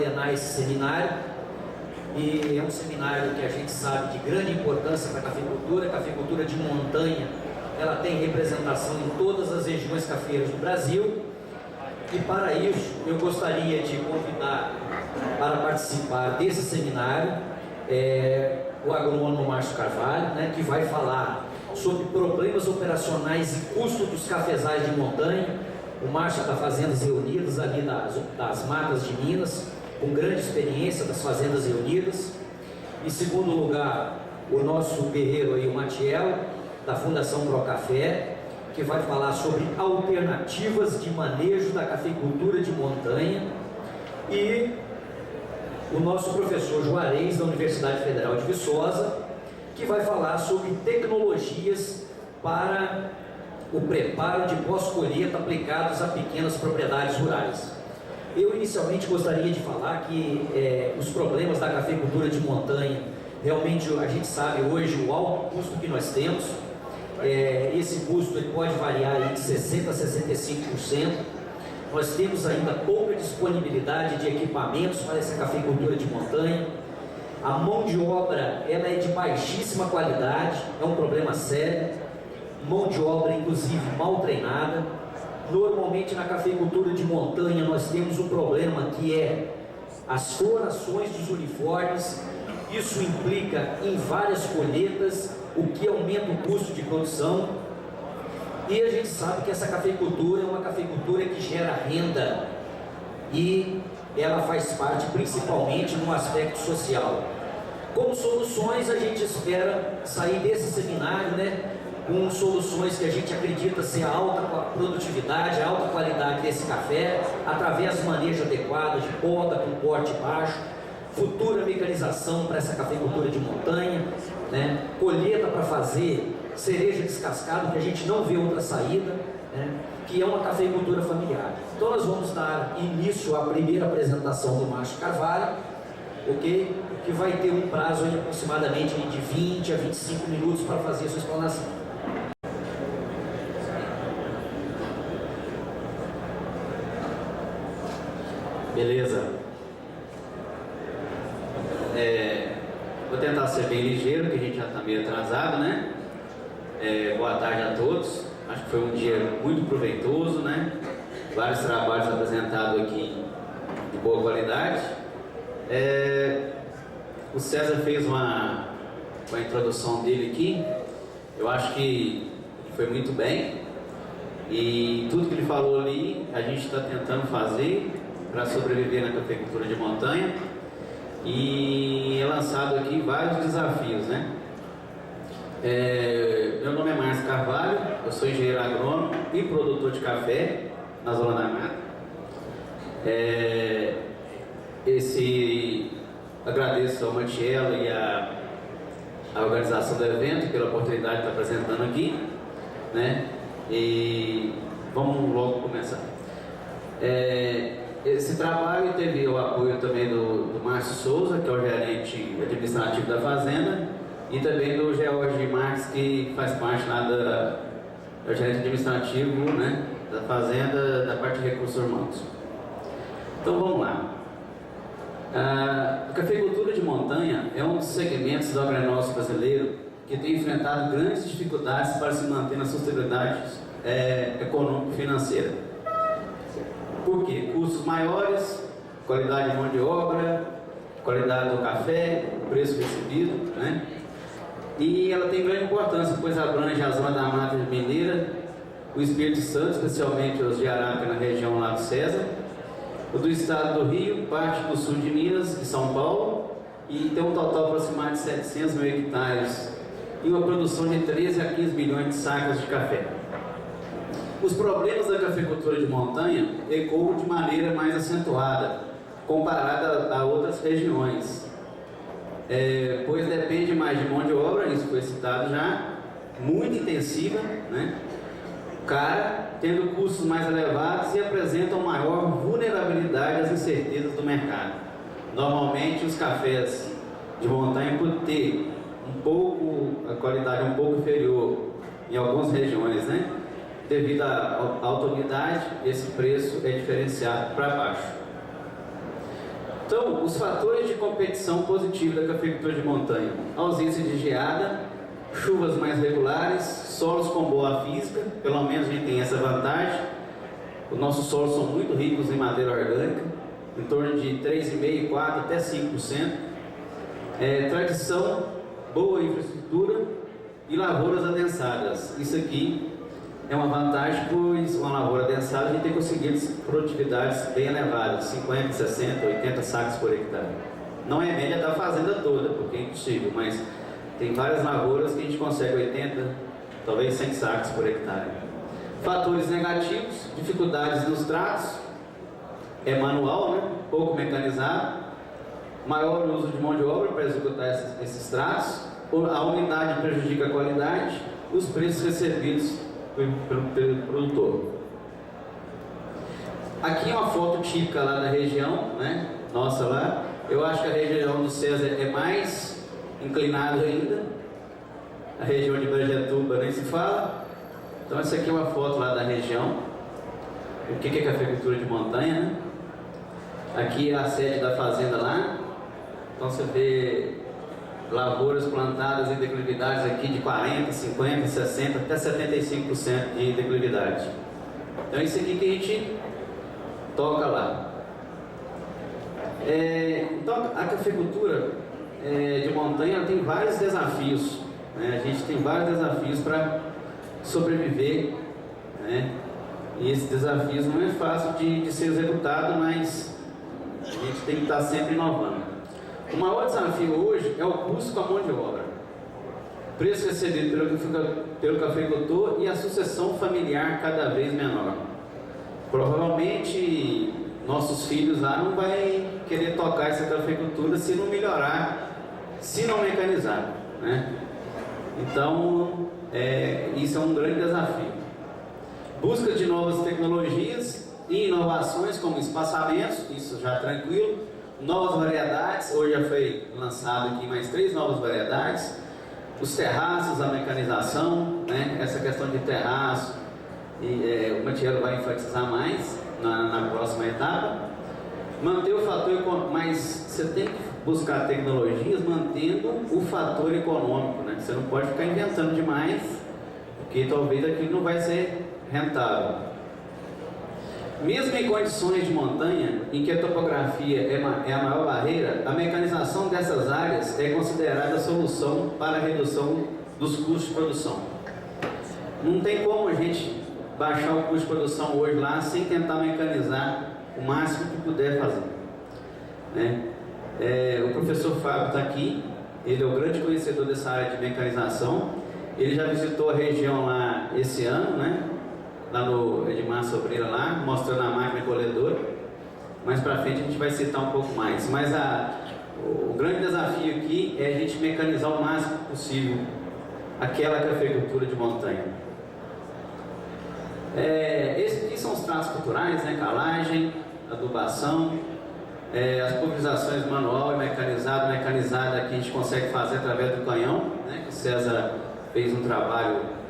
coordenar esse seminário, e é um seminário que a gente sabe de grande importância para a cafeicultura. A cafeicultura de montanha, ela tem representação em todas as regiões cafeeiras do Brasil, e para isso eu gostaria de convidar para participar desse seminário o agrônomo Márcio Carvalho, né, que vai falar sobre problemas operacionais e custo dos cafezais de montanha. O Márcio é da Fazendas Reunidas, ali das matas de Minas, com grande experiência das Fazendas Reunidas. Em segundo lugar, o nosso guerreiro aí, o Matiel, da Fundação Procafé, que vai falar sobre alternativas de manejo da cafeicultura de montanha. E o nosso professor Juarez, da Universidade Federal de Viçosa, que vai falar sobre tecnologias para o preparo de pós-colheita aplicados a pequenas propriedades rurais. Eu inicialmente gostaria de falar que os problemas da cafeicultura de montanha, realmente a gente sabe hoje o alto custo que nós temos. Esse custo ele pode variar aí de 60% a 65%. Nós temos ainda pouca disponibilidade de equipamentos para essa cafeicultura de montanha. A mão de obra ela é de baixíssima qualidade, é um problema sério. Mão de obra inclusive mal treinada. Normalmente na cafeicultura de montanha nós temos um problema que é as florações dos uniformes. Isso implica em várias colheitas, o que aumenta o custo de produção. E a gente sabe que essa cafeicultura é uma cafeicultura que gera renda, e ela faz parte principalmente no aspecto social. Como soluções, a gente espera sair desse seminário, né, com soluções que a gente acredita ser a alta produtividade, a alta qualidade desse café, através do manejo adequado de poda com porte baixo, futura mecanização para essa cafeicultura de montanha, né, colheita para fazer cereja descascada, que a gente não vê outra saída, né, que é uma cafeicultura familiar. Então nós vamos dar início à primeira apresentação do Márcio Carvalho, ok? Que vai ter um prazo de aproximadamente de 20 a 25 minutos para fazer a sua explanação. Beleza. Vou tentar ser bem ligeiro, porque a gente já está meio atrasado, né? Boa tarde a todos. Acho que foi um dia muito proveitoso, né? Vários trabalhos apresentados aqui de boa qualidade. O César fez uma introdução dele aqui. Eu acho que foi muito bem. E tudo que ele falou ali, a gente está tentando fazer para sobreviver na cafeicultura de montanha. E é lançado aqui vários desafios, né? Meu nome é Márcio Carvalho, eu sou engenheiro agrônomo e produtor de café na Zona da Mata. Agradeço ao Matiello e a organização do evento pela oportunidade de estar apresentando aqui, né? E vamos logo começar. Esse trabalho teve o apoio também do Márcio Souza, que é o gerente administrativo da Fazenda, e também do George Marques, que faz parte lá do gerente administrativo, né, da Fazenda, da parte de recursos humanos. Então vamos lá. A cafeicultura de montanha é um dos segmentos do agronegócio brasileiro que tem enfrentado grandes dificuldades para se manter na sustentabilidade econômico-financeira. Por quê? Custos maiores, qualidade de mão de obra, qualidade do café, preço recebido, né? E ela tem grande importância, pois abrange a zona da Mata Mineira, o Espírito Santo, especialmente os de Arábia, na região lá do César, o do estado do Rio, parte do sul de Minas e São Paulo, e tem um total aproximado de 700 mil hectares e uma produção de 13 a 15 milhões de sacas de café. Os problemas da cafeicultura de montanha ecoam de maneira mais acentuada, comparada a outras regiões, pois depende mais de mão de obra, isso foi citado já, muito intensiva, né? Cara, tendo custos mais elevados e apresentam maior vulnerabilidade às incertezas do mercado. Normalmente os cafés de montanha, por ter a qualidade um pouco inferior em algumas regiões, né? Devido à alta umidade, esse preço é diferenciado para baixo. Então, os fatores de competição positiva da cafeicultura de montanha: ausência de geada, chuvas mais regulares, solos com boa física, pelo menos a gente tem essa vantagem. Os nossos solos são muito ricos em madeira orgânica, em torno de 3,5%, 4%, até 5%. Tradição, boa infraestrutura e lavouras adensadas. Isso aqui é uma vantagem, pois uma lavoura adensada a gente tem conseguido produtividades bem elevadas, 50, 60, 80 sacos por hectare. Não é a média da fazenda toda, porque é impossível, mas tem várias lavouras que a gente consegue 80, talvez 100 sacos por hectare. Fatores negativos: dificuldades nos tratos, é manual, né? Pouco mecanizado, maior uso de mão de obra para executar esses tratos, a umidade prejudica a qualidade, os preços recebidos pelo produtor. Aqui é uma foto típica lá da região, né? Nossa lá. Eu acho que a região do César é mais inclinada ainda. A região de Brejetuba nem se fala. Então essa aqui é uma foto lá da região. O que é cafeicultura de montanha, né? Aqui é a sede da fazenda lá. Então você vê lavouras plantadas em declividades aqui de 40, 50, 60, até 75% de declividade. Então é isso aqui que a gente toca lá. Então a cafeicultura de montanha ela tem vários desafios, né? A gente tem vários desafios para sobreviver, né? E esses desafios não é fácil de ser executado, mas a gente tem que estar sempre inovando. O maior desafio hoje é o custo com a mão de obra, preço recebido pelo cafeicultor e a sucessão familiar cada vez menor. Provavelmente nossos filhos lá não vão querer tocar essa cafeicultura se não melhorar, se não mecanizar, né? Então isso é um grande desafio. Busca de novas tecnologias e inovações como espaçamentos, isso já tranquilo. Novas variedades, hoje já foi lançado aqui mais 3 novas variedades. Os terraços, a mecanização, né? Essa questão de terraço, o Matiello vai enfatizar mais na próxima etapa. Manter o fator econômico, mas você tem que buscar tecnologias mantendo o fator econômico, né? Você não pode ficar inventando demais, porque talvez aquilo não vai ser rentável. Mesmo em condições de montanha, em que a topografia é a maior barreira, a mecanização dessas áreas é considerada a solução para a redução dos custos de produção. Não tem como a gente baixar o custo de produção hoje lá sem tentar mecanizar o máximo que puder fazer, né? O professor Fábio está aqui, ele é o grande conhecedor dessa área de mecanização. Ele já visitou a região lá esse ano, né? Lá no Edmar Sobreira lá, mostrando a máquina colhedora. Mais para frente a gente vai citar um pouco mais. Mas o grande desafio aqui é a gente mecanizar o máximo possível aquela cafeicultura de montanha. Esses aqui são os tratos culturais, né? Calagem, adubação, as pulverizações manual e mecanizada aqui a gente consegue fazer através do canhão, né? O César fez um trabalho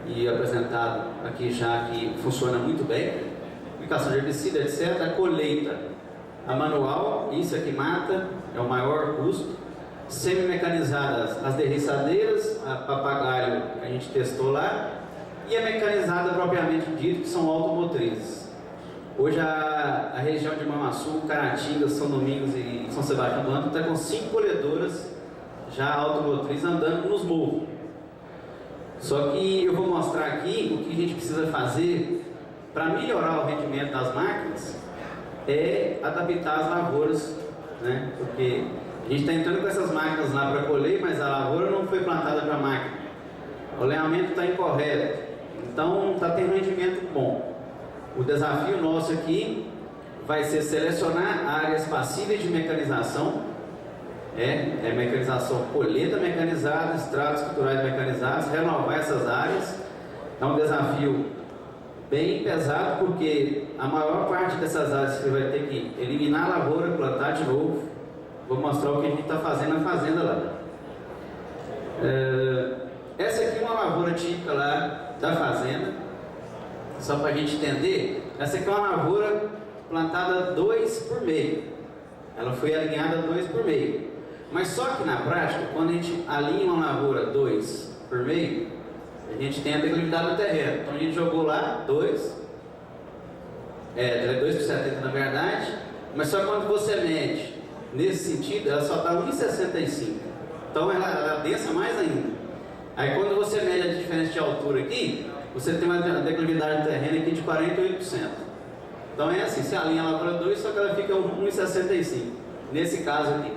e apresentado aqui já que funciona muito bem. Aplicação de herbicida, etc. A colheita, a manual, isso aqui mata, é o maior custo. Semi-mecanizadas, as derriçadeiras, a papagaio a gente testou lá, e a mecanizada propriamente dito, que são automotrizes. Hoje a região de Mamaçu, Caratinga, São Domingos e São Sebastião do Âmbito está com 5 colhedoras já automotrizes andando nos morros. Só que eu vou mostrar aqui o que a gente precisa fazer para melhorar o rendimento das máquinas, é adaptar as lavouras, né? Porque a gente está entrando com essas máquinas lá para colher, mas a lavoura não foi plantada para máquina, o alinhamento está incorreto, então não está tendo rendimento bom. O desafio nosso aqui vai ser selecionar áreas passíveis de mecanização, mecanização, colheita mecanizada, estratos culturais mecanizados, renovar essas áreas. É um desafio bem pesado, porque a maior parte dessas áreas você vai ter que eliminar a lavoura, plantar de novo. Vou mostrar o que a gente está fazendo na fazenda lá. Essa aqui é uma lavoura típica lá da fazenda, só para a gente entender. Essa aqui é uma lavoura plantada 2 por meio. ela foi alinhada 2 por meio. Mas só que na prática, quando a gente alinha uma lavoura 2 por meio, a gente tem a declividade do terreno. Então a gente jogou lá 2, 2 por 70 na verdade, mas só quando você mede nesse sentido, ela só está 1,65. Então ela densa mais ainda. Aí quando você mede a diferença de altura aqui, você tem uma declividade do terreno aqui de 48%. Então é assim, você alinha a lavoura 2, só que ela fica 1,65. Nesse caso aqui.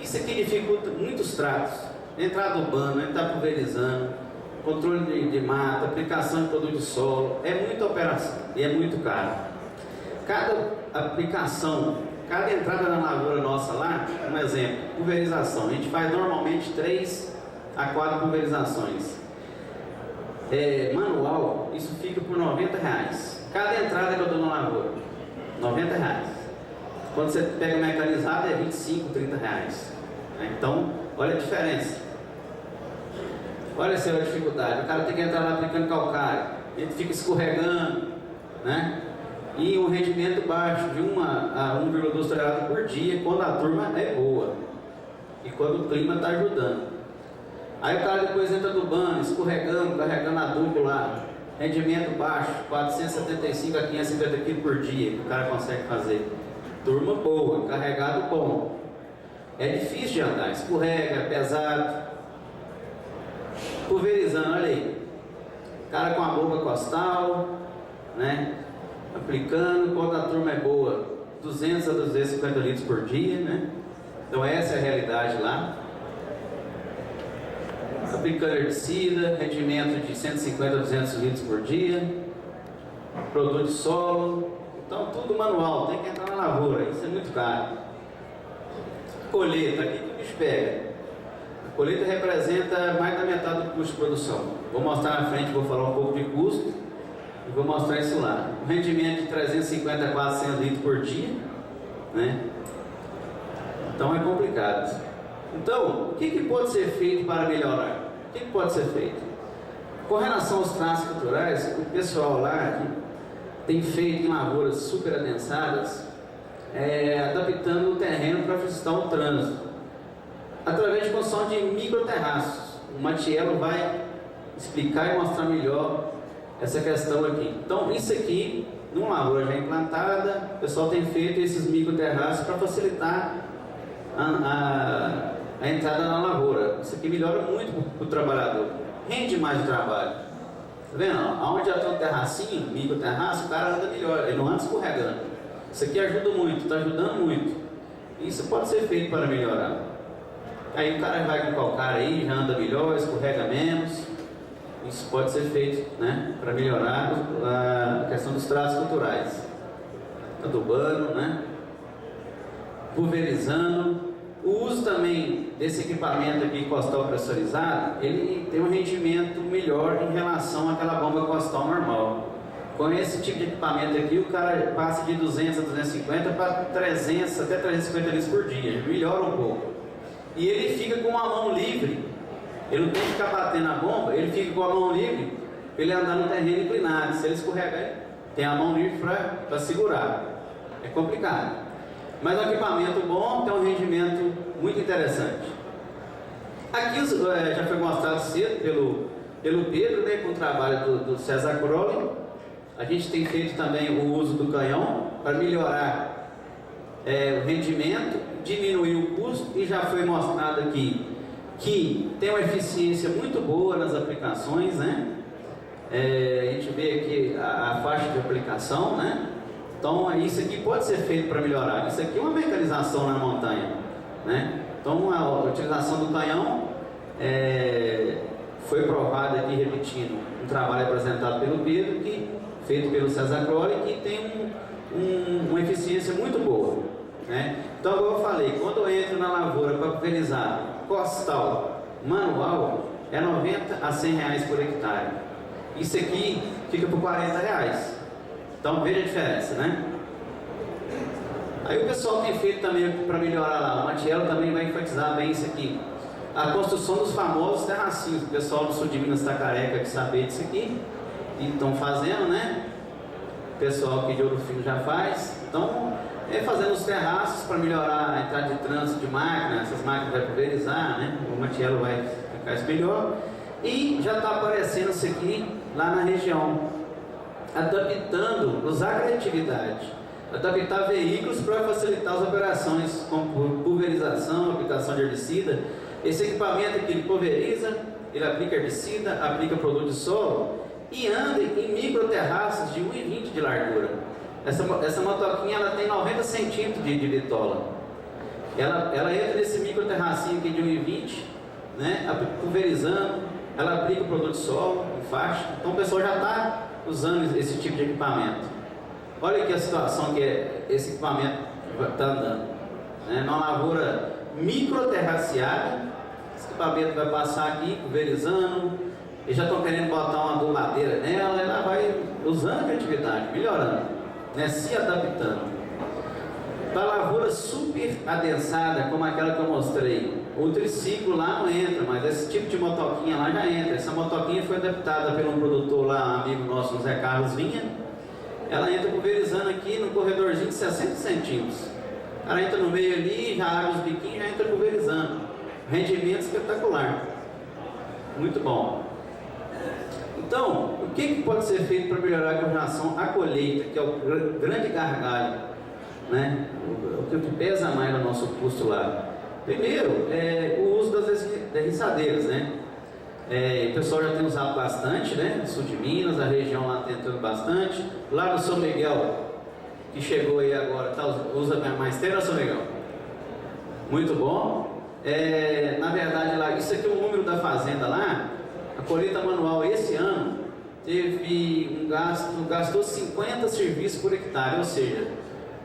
Isso aqui dificulta muitos tratos. Entrar adubando, entrar pulverizando, controle de mata, aplicação de produto de solo. É muita operação e é muito caro. Cada aplicação, cada entrada na lavoura nossa lá, um exemplo, pulverização. A gente faz normalmente 3 a 4 pulverizações. Manual, isso fica por R$90. Cada entrada que eu dou na lavoura, R$90. Quando você pega mecanizado é 25, 30 reais. Então, olha a diferença. Olha a sua dificuldade. O cara tem que entrar lá aplicando calcário, ele fica escorregando, né? E um rendimento baixo de 1 a 1,2 toneladas por dia, quando a turma é boa e quando o clima está ajudando. Aí o cara depois entra adubando, escorregando, carregando adubo lá, rendimento baixo, 475 a 550 kg por dia que o cara consegue fazer. Turma boa, carregado bom. É difícil de andar, escorrega, é pesado. Pulverizando, olha aí. Cara com a bomba costal, né? Aplicando, quando a turma é boa, 200 a 250 litros por dia, né? Então essa é a realidade lá. Aplicando herbicida, rendimento de 150 a 200 litros por dia. Produto de solo. Então tudo manual, tem que entrar na lavoura, isso é muito caro. Colheita, aqui que o bicho pega. A colheita representa mais da metade do custo de produção. Vou mostrar na frente, vou falar um pouco de custo e vou mostrar isso lá. Um rendimento de 350 a 400 litros por dia, né? Então é complicado. Então, o que pode ser feito para melhorar? O que pode ser feito? Com relação aos traços culturais, o pessoal lá tem feito em lavouras super adensadas, adaptando o terreno para facilitar o trânsito, através de construção de microterraços. O Matiello vai explicar e mostrar melhor essa questão aqui. Então, isso aqui, numa lavoura já implantada, o pessoal tem feito esses microterraços para facilitar a entrada na lavoura. Isso aqui melhora muito para o trabalhador, rende mais o trabalho. Tá vendo? Onde já tem um terracinho, micro terraço, o cara anda melhor, ele não anda escorregando. Isso aqui ajuda muito, está ajudando muito. Isso pode ser feito para melhorar. Aí o cara vai com calcário aí, já anda melhor, escorrega menos. Isso pode ser feito, né, para melhorar a questão dos traços culturais. Adubando, né? Pulverizando. O uso também desse equipamento aqui costal pressurizado, ele tem um rendimento melhor em relação àquela bomba costal normal. Com esse tipo de equipamento aqui, o cara passa de 200 a 250 para 300 até 350 litros por dia, melhora um pouco. E ele fica com a mão livre, ele não tem que ficar batendo a bomba, ele fica com a mão livre para ele andar no terreno inclinado. Se ele escorregar, tem a mão livre para segurar. É complicado. Mas é um equipamento bom, tem um rendimento muito interessante. Aqui já foi mostrado cedo pelo Pedro, né, com o trabalho do César Crowley. A gente tem feito também o uso do canhão para melhorar o rendimento, diminuir o custo, e já foi mostrado aqui que tem uma eficiência muito boa nas aplicações, né? A gente vê aqui a faixa de aplicação, né? Então isso aqui pode ser feito para melhorar. Isso aqui é uma mecanização na montanha, né? Então a utilização do canhão foi provada aqui, repetindo, um trabalho apresentado pelo Pedro, feito pelo César Crowley, que tem uma eficiência muito boa, né? Então, como eu falei, quando eu entro na lavoura para pulverizar costal manual, é 90 a 100 reais por hectare. Isso aqui fica por 40 reais. Então veja a diferença, né? Aí o pessoal tem feito também para melhorar lá. O Matiello também vai enfatizar bem isso aqui. A construção dos famosos terracinhos. O pessoal do sul de Minas está careca de saber disso aqui. E estão fazendo, né? O pessoal aqui de Ouro Fino já faz. Então fazendo os terraços para melhorar a entrada de trânsito de máquina, essas máquinas vai pulverizar, né? O Matiello vai ficar isso melhor. E já está aparecendo isso aqui lá na região, adaptando, usar a criatividade, adaptar veículos para facilitar as operações, como pulverização, aplicação de herbicida. Esse equipamento aqui ele pulveriza, ele aplica herbicida, aplica produto de solo e anda em microterraços de 1,20 de largura. Essa motoquinha ela tem 90 centímetros de bitola. Ela entra nesse microterracinho aqui de 1,20, né, pulverizando, ela aplica o produto de solo em faixa. Então o pessoal já está usando esse tipo de equipamento. Olha aqui a situação que esse equipamento está andando, né, numa lavoura microterraciada. Esse equipamento vai passar aqui pulverizando. Eles já estão querendo botar uma adubadeira nela, ela vai usando a criatividade, melhorando, né, se adaptando. Para lavoura super adensada, como aquela que eu mostrei, o triciclo lá não entra, mas esse tipo de motoquinha lá já entra. Essa motoquinha foi adaptada por um produtor lá, amigo nosso, o Zé Carlos Vinha. Ela entra pulverizando aqui no corredorzinho de 60 centímetros. Ela entra no meio ali, já abre os biquinhos, já entra pulverizando. Rendimento espetacular. Muito bom. Então, o que pode ser feito para melhorar com relação à colheita, que é o grande gargalo, né? O que pesa mais no nosso custo lá? Primeiro, o uso das derriçadeiras, né? O pessoal já tem usado bastante, né? Sul de Minas, a região lá tentando bastante. Lá no São Miguel, que chegou aí agora, usa mais terra, São Miguel? Muito bom. Na verdade, lá, isso aqui é o número da fazenda lá. A colheita manual esse ano teve gastou 50 serviços por hectare, ou seja,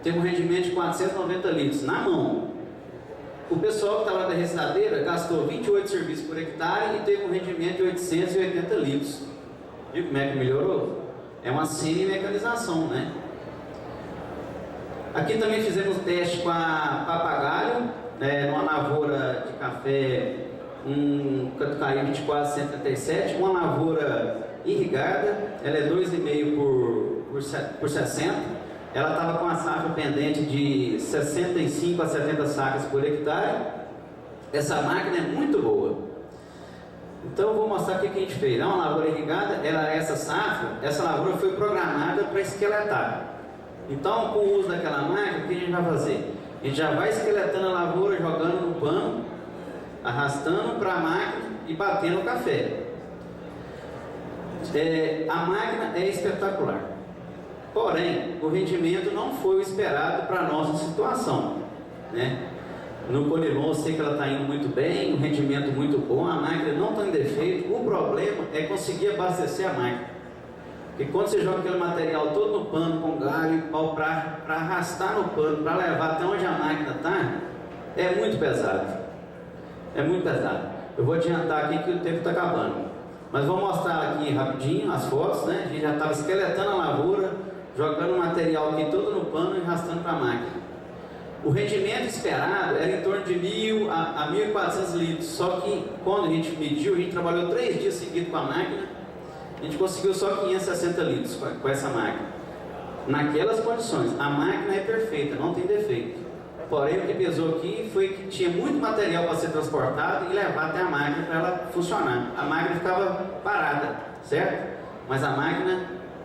teve um rendimento de 490 litros na mão. O pessoal que estava na derriçadeira gastou 28 serviços por hectare e teve um rendimento de 880 litros. Viu como é que melhorou? É uma semi-mecanização, né? Aqui também fizemos teste com a Papagaio, numa lavoura de café, um Catucaí 2477, uma lavoura irrigada, ela é 2,5 por 60. Ela estava com a safra pendente de 65 a 70 sacas por hectare. Essa máquina é muito boa. Então eu vou mostrar o que a gente fez. É uma lavoura irrigada, essa lavoura foi programada para esqueletar. Então, com o uso daquela máquina, o que a gente vai fazer? A gente já vai esqueletando a lavoura, jogando no pano, arrastando para a máquina e batendo o café. A máquina é espetacular. Porém, o rendimento não foi o esperado para a nossa situação, né? No Colilon eu sei que ela está indo muito bem, um rendimento muito bom, a máquina não está em defeito. O problema é conseguir abastecer a máquina. Porque quando você joga aquele material todo no pano, com galho e pau, para arrastar no pano, para levar até onde a máquina está, é muito pesado. É muito pesado. Eu vou adiantar aqui que o tempo está acabando. Mas vou mostrar aqui rapidinho as fotos, né? A gente já estava esqueletando a lavoura, jogando o material aqui todo no pano e arrastando para a máquina. O rendimento esperado era em torno de 1.000 a 1.400 litros. Só que quando a gente mediu, a gente trabalhou 3 dias seguidos com a máquina, a gente conseguiu só 560 litros com essa máquina. Naquelas condições, a máquina é perfeita, não tem defeito. Porém, o que pesou aqui foi que tinha muito material para ser transportado e levar até a máquina para ela funcionar. A máquina ficava parada, certo? Mas a máquina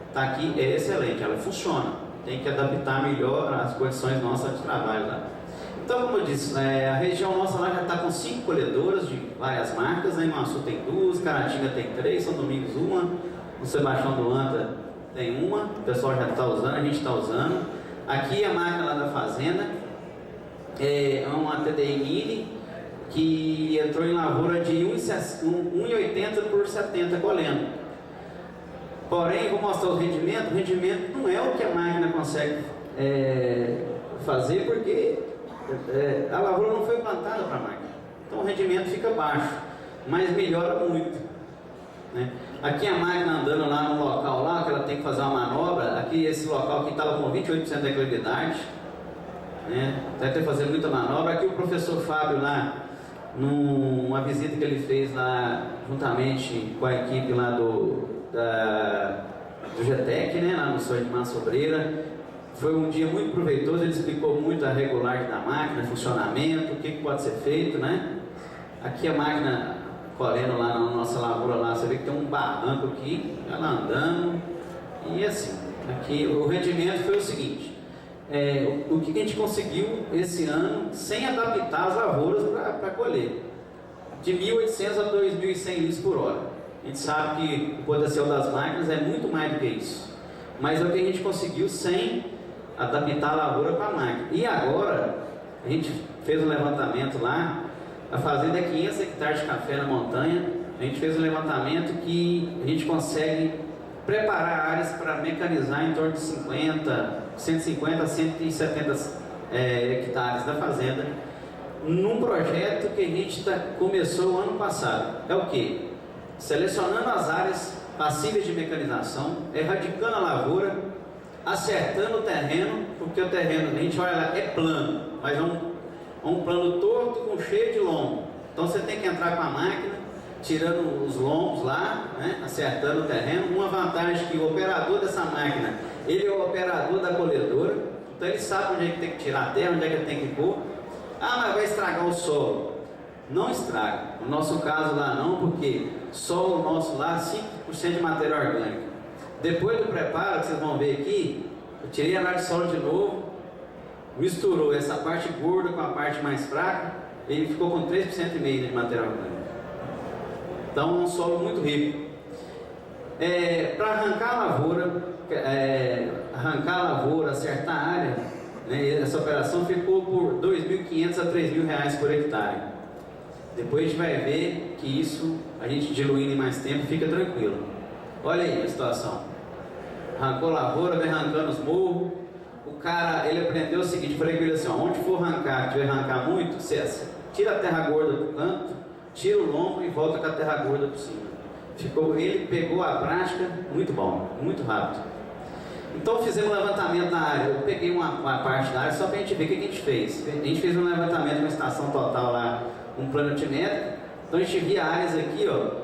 está aqui, é excelente, ela funciona. Tem que adaptar melhor as condições nossas de trabalho lá. Então, como eu disse, a região nossa lá já está com 5 colhedoras de várias marcas, né? Iguaçu tem 2, Caratinga tem 3, São Domingos 1, o Sebastião do Anta tem 1, o pessoal já está usando, a gente está usando. Aqui a máquina lá da fazenda é uma TDI Mini que entrou em lavoura de 1,80 por 70 colhendo. Porém, vou mostrar o rendimento não é o que a máquina consegue fazer, porque a lavoura não foi plantada para a máquina. Então o rendimento fica baixo, mas melhora muito, né? Aqui a máquina andando lá no local lá, que ela tem que fazer uma manobra, aqui esse local aqui estava com 28% de equilibrabilidade, né? Deve ter fazendo muita manobra. Aqui o professor Fábio lá, numa visita que ele fez lá, juntamente com a equipe lá do GTEC, né? Lá no São de Sobreira, Foi um dia muito proveitoso, ele explicou muito a regulagem da máquina, funcionamento, o que pode ser feito, né? Aqui a máquina colhendo lá na nossa lavoura, lá, você vê que tem um barranco aqui, ela andando, e assim, aqui o rendimento foi o seguinte, o que a gente conseguiu esse ano, sem adaptar as lavouras para colher, de 1.800 a 2.100 litros por hora. A gente sabe que o potencial das máquinas é muito mais do que isso, mas é o que a gente conseguiu sem adaptar a lavoura para a máquina. E agora, a gente fez um levantamento lá, a fazenda é 500 hectares de café na montanha, a gente fez um levantamento que a gente consegue preparar áreas para mecanizar em torno de 150 a 170 hectares da fazenda, num projeto que a gente começou o ano passado. É o que? Selecionando as áreas passíveis de mecanização, erradicando a lavoura, acertando o terreno, porque o terreno, a gente olha lá, é plano, mas é um plano torto com cheio de lombo. Então você tem que entrar com a máquina, tirando os lombos lá, né, acertando o terreno. Uma vantagem que o operador dessa máquina, ele é o operador da colhedora, então ele sabe onde é que tem que tirar a terra, onde é que ele tem que pôr. Ah, mas vai estragar o solo. Não estraga. No nosso caso lá não, porque solo nosso lá, 5% de matéria orgânica. Depois do preparo, que vocês vão ver aqui, eu tirei a análise de solo de novo, misturou essa parte gorda com a parte mais fraca, ele ficou com 3,5% de matéria orgânica. Então é um solo muito rico. Para arrancar a lavoura, acertar a área, né, essa operação ficou por R$2.500 a R$3.000 por hectare. Depois a gente vai ver que isso, a gente diluindo em mais tempo, fica tranquilo. Olha aí a situação. Arrancou a lavoura, vem arrancando os morros. O cara, ele aprendeu o seguinte, eu falei com ele assim, ó, onde for arrancar, que vai arrancar muito, você tira a terra gorda do canto, tira o lombo e volta com a terra gorda por cima. Ele pegou a prática, muito bom, muito rápido. Então fizemos um levantamento da área, eu peguei uma parte da área só para a gente ver o que a gente fez. A gente fez um levantamento de uma estação total lá, um plano altimétrico, então a gente via áreas aqui, ó,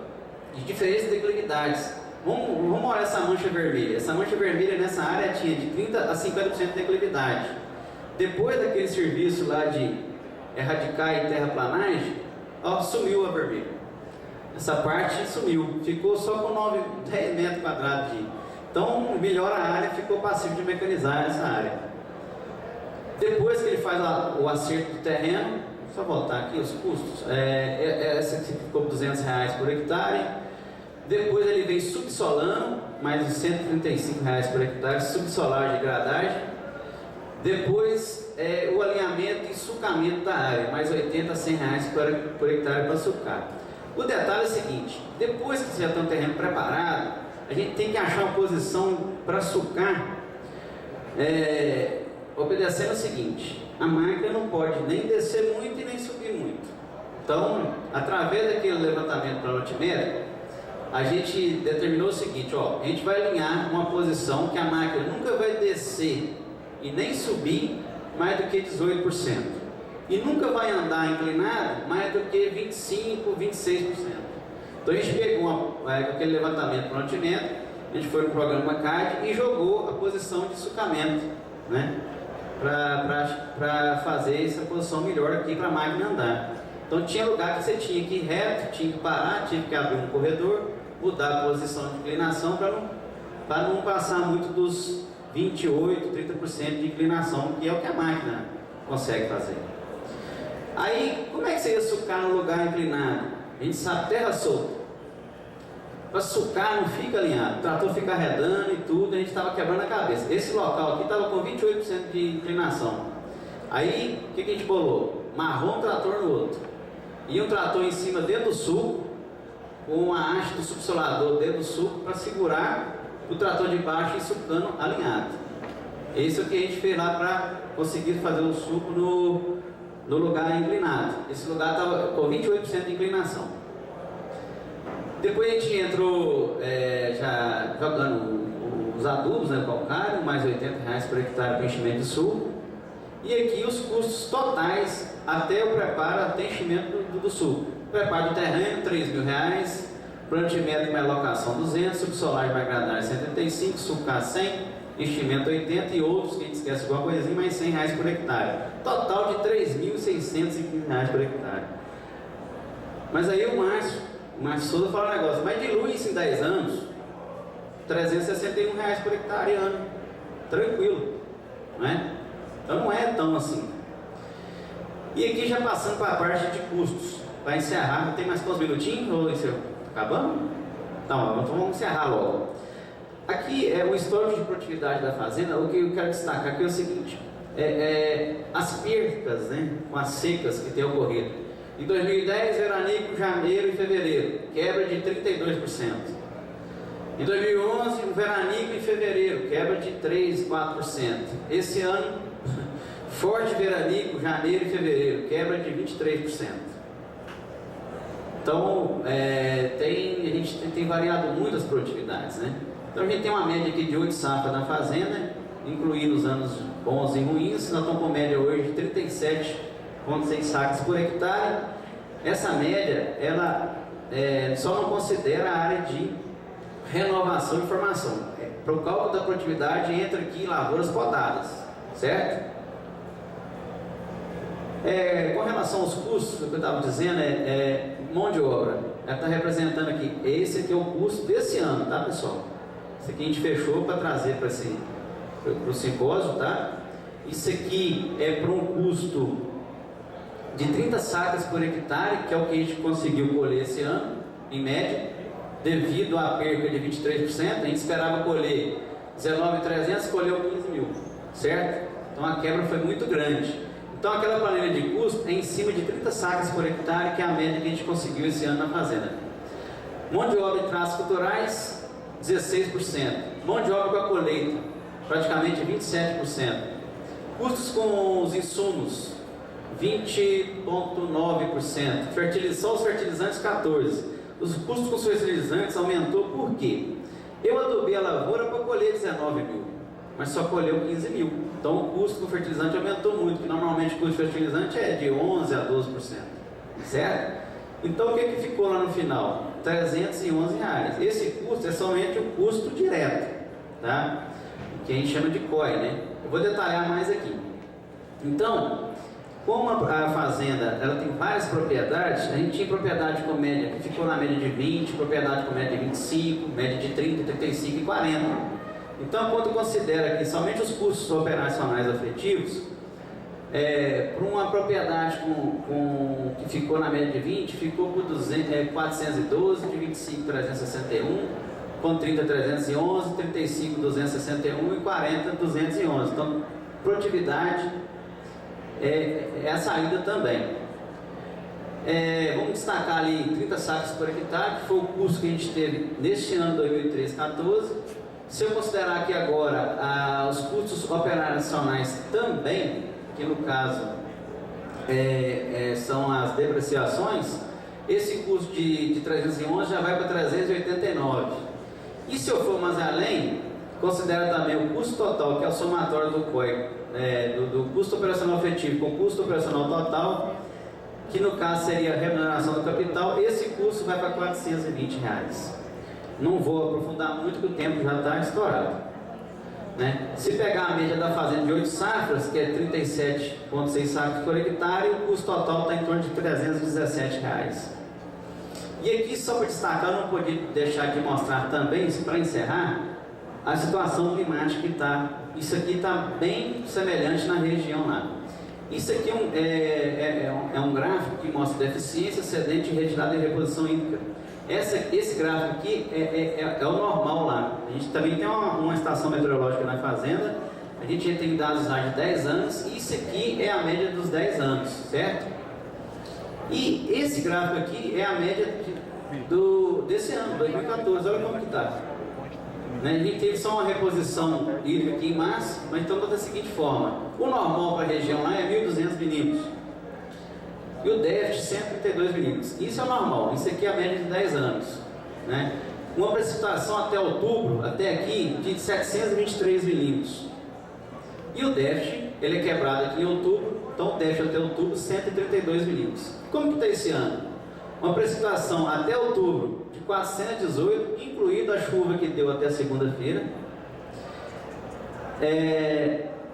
de diferentes declividades. Vamos olhar essa mancha vermelha. Essa mancha vermelha nessa área tinha de 30% a 50% de declividade. Depois daquele serviço lá de erradicar e terraplanagem, ó, sumiu a vermelha. Essa parte sumiu, ficou só com 10 metros quadrados de... Então melhora a área, ficou passivo de mecanizar essa área. Depois que ele faz o acerto do terreno, só voltar aqui os custos, essa aqui ficou R$200 por hectare. Depois ele vem subsolando, mais uns R$135 por hectare, subsolagem e gradagem. Depois o alinhamento e sulcamento da área, mais R$80 a R$100 por hectare para sulcar. O detalhe é o seguinte, depois que você já tem um terreno preparado, a gente tem que achar uma posição para sulcar, obedecendo o seguinte, a máquina não pode nem descer muito e nem subir muito. Então, através daquele levantamento planométrico, a gente determinou o seguinte, ó, a gente vai alinhar uma posição que a máquina nunca vai descer e nem subir mais do que 18%. E nunca vai andar inclinado mais do que 25%, 26%. Então a gente pegou aquele levantamento planométrico, a gente foi no programa CAD e jogou a posição de sulcamento, né, para fazer essa posição melhor aqui para a máquina andar. Então tinha lugar que você tinha que ir reto, tinha que parar, tinha que abrir um corredor, mudar a posição de inclinação para não passar muito dos 28%, 30% de inclinação, que é o que a máquina consegue fazer. Aí, como é que você ia sucar no lugar inclinado? A gente sabe, terra solta. Para sucar não fica alinhado, o trator fica arredando e tudo, a gente estava quebrando a cabeça. Esse local aqui estava com 28% de inclinação. Aí, o que a gente bolou? Marrou um trator no outro. E um trator em cima dentro do sulco, com a haste do subsolador dentro do sulco para segurar o trator de baixo e sucando alinhado. Esse é o que a gente fez lá para conseguir fazer o suco no lugar inclinado. Esse lugar estava com 28% de inclinação. Depois a gente entrou já jogando os adubos, né, calcário, mais R$80 por hectare para enchimento de sulco. E aqui os custos totais até o preparo, até enchimento do sulco. Preparo do terreno, R$3.000, plantimento mais locação 200, subsolagem mais gradagem 135, sulcar 100, enchimento 80 e outros que a gente esquece alguma coisinha, mais R$100 por hectare. Total de R$3.615 por hectare. Mas aí o Márcio Souza fala um negócio, mas dilui isso em 10 anos, R$361 por hectare ano. Tranquilo, não é? Então não é tão assim. E aqui já passando para a parte de custos, para encerrar, tem mais uns minutinhos ou acabamos? Não, então vamos encerrar logo. Aqui é o histórico de produtividade da fazenda. O que eu quero destacar aqui é o seguinte: as percas, né, com as secas que tem ocorrido. Em 2010, veranico, janeiro e fevereiro, quebra de 32%. Em 2011, veranico e fevereiro, quebra de 3, 4%. Esse ano, forte veranico, janeiro e fevereiro, quebra de 23%. Então, a gente tem variado muito as produtividades, né? Então, a gente tem uma média aqui de 8 safras na fazenda, incluindo os anos bons e ruins. Nós estamos com média hoje de 37,6 sacas por hectare. Essa média, ela só não considera a área de renovação e formação. Para o cálculo da produtividade, entra aqui lavouras podadas, certo? Com relação aos custos, o que eu estava dizendo mão de obra. Ela está representando aqui, esse aqui é o custo desse ano, tá, pessoal? Isso aqui a gente fechou para trazer para o simpósio, tá? Isso aqui é para um custo de 30 sacas por hectare, que é o que a gente conseguiu colher esse ano, em média, devido à perca de 23%. A gente esperava colher 19.300, colheu 15 mil, certo? Então a quebra foi muito grande. Então aquela planilha de custo é em cima de 30 sacas por hectare, que é a média que a gente conseguiu esse ano na fazenda. Mão de obra e traços culturais, 16%. Mão de obra com a colheita, praticamente 27%. Custos com os insumos, 20,9%. Só os fertilizantes, 14%. Os custos com os fertilizantes aumentou por quê? Eu adubei a lavoura para colher 19 mil, mas só colheu 15 mil. Então o custo do fertilizante aumentou muito, que normalmente o custo do fertilizante é de 11% a 12%. Certo? Então o que ficou lá no final? R$311. Esse custo é somente o custo direto, tá? Que a gente chama de COI, né? Eu vou detalhar mais aqui. Então, como a fazenda ela tem várias propriedades, a gente tinha propriedade com média que ficou na média de 20, propriedade com média de 25, média de 30, 35 e 40. Então, quando considera aqui somente os custos operacionais afetivos, para uma propriedade que ficou na média de 20, ficou por 412, de 25, 361, com 30, 311, 35, 261 e 40, 211. Então, produtividade é a saída também. Vamos destacar ali 30 sacas por hectare, que foi o custo que a gente teve neste ano 2013-14. Se eu considerar aqui agora os custos operacionais também, que no caso são as depreciações, esse custo de 311 já vai para 389. E se eu for mais além, considera também o custo total, que é o somatório do COI, do custo operacional efetivo com o custo operacional total, que no caso seria a remuneração do capital. Esse custo vai para R$420. Não vou aprofundar muito, que o tempo já está estourado, né? Se pegar a média da fazenda de 8 safras, que é 37,6 sacos por hectare, o custo total está em torno de R$317. E aqui, só para destacar, eu não podia deixar de mostrar também, para encerrar, a situação climática que está. Isso aqui está bem semelhante na região lá. Isso aqui é um gráfico que mostra deficiência, excedente e retirada e reposição hídrica. Esse gráfico aqui é o normal lá. A gente também tem uma estação meteorológica na fazenda. A gente tem dados lá de 10 anos. E isso aqui é a média dos 10 anos, certo? E esse gráfico aqui é a média desse ano, 2014. Olha como que está. A gente teve só uma reposição hídrica aqui em março, mas então da seguinte forma: o normal para a região lá é 1.200 milímetros e o déficit 132 milímetros. Isso é o normal, isso aqui é a média de 10 anos, né? Uma precipitação até outubro, até aqui, de 723 milímetros. E o déficit, ele é quebrado aqui em outubro, então o déficit até outubro 132 milímetros. Como que está esse ano? Uma precipitação até outubro de 418, incluindo a chuva que deu até segunda-feira.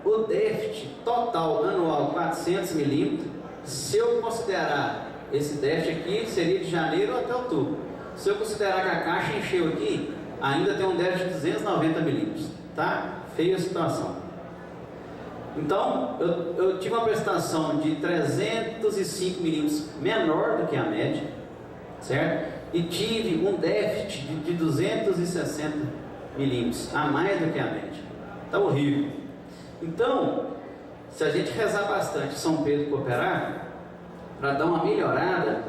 O déficit total anual 400 milímetros, se eu considerar esse déficit aqui, seria de janeiro até outubro. Se eu considerar que a caixa encheu aqui, ainda tem um déficit de 290 milímetros. Tá? Feia a situação. Então, eu tive uma prestação de 305 milímetros menor do que a média, certo? E tive um déficit de 260 milímetros a mais do que a média. Está horrível. Então, se a gente rezar bastante São Pedro cooperar, para dar uma melhorada,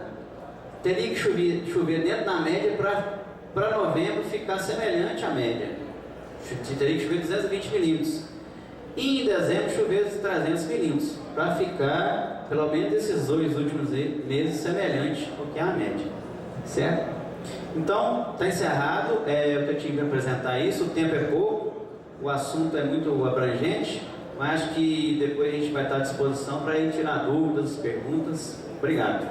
teria que chover dentro da média para novembro ficar semelhante à média. Teria que chover 220 milímetros. E em dezembro chover 300 milímetros, para ficar, pelo menos esses 2 últimos meses, semelhante ao que é a média. Certo? Então, está encerrado. O que eu tinha que apresentar isso. O tempo é pouco, o assunto é muito abrangente, mas acho que depois a gente vai estar à disposição para ir tirar dúvidas, perguntas. Obrigado.